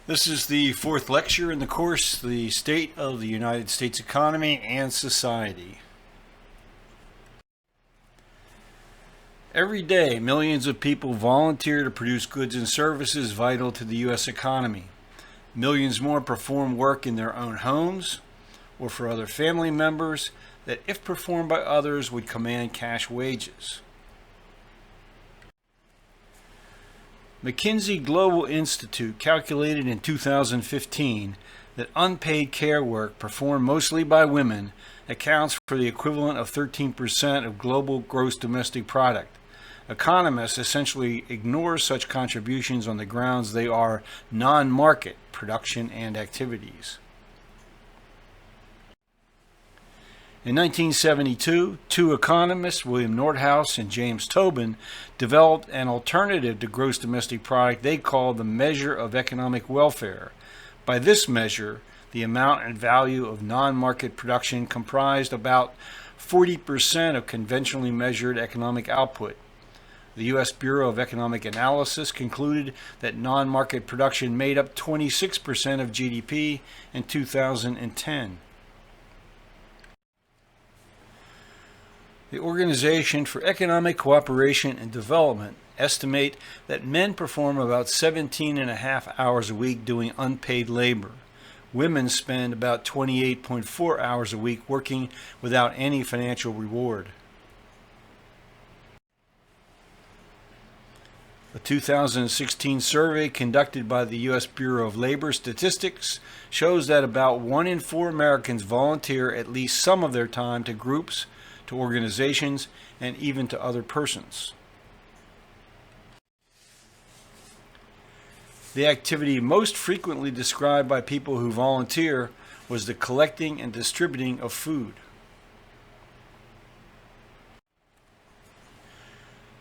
This is the fourth lecture in the course, The State of the United States Economy and Society. Every day, millions of people volunteer to produce goods and services vital to the U.S. economy. Millions more perform work in their own homes or for other family members that, if performed by others, would command cash wages. McKinsey Global Institute calculated in 2015 that unpaid care work performed mostly by women accounts for the equivalent of 13% of global gross domestic product. Economists essentially ignore such contributions on the grounds they are non-market production and activities. In 1972, two economists, William Nordhaus and James Tobin, developed an alternative to gross domestic product they called the measure of economic welfare. By this measure, the amount and value of non-market production comprised about 40% of conventionally measured economic output. The U.S. Bureau of Economic Analysis concluded that non-market production made up 26% of GDP in 2010. The Organization for Economic Cooperation and Development estimate that men perform about 17.5 hours a week doing unpaid labor. Women spend about 28.4 hours a week working without any financial reward. A 2016 survey conducted by the U.S. Bureau of Labor Statistics shows that about 1 in 4 Americans volunteer at least some of their time to groups, to organizations, and even to other persons. The activity most frequently described by people who volunteer was the collecting and distributing of food.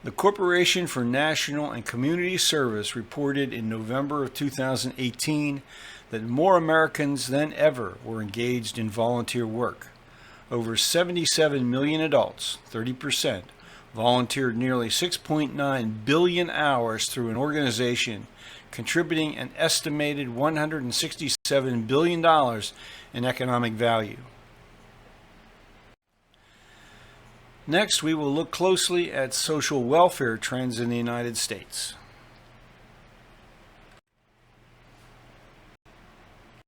The Corporation for National and Community Service reported in November of 2018 that more Americans than ever were engaged in volunteer work. Over 77 million adults, 30%, volunteered nearly 6.9 billion hours through an organization, contributing an estimated $167 billion in economic value. Next, we will look closely at social welfare trends in the United States.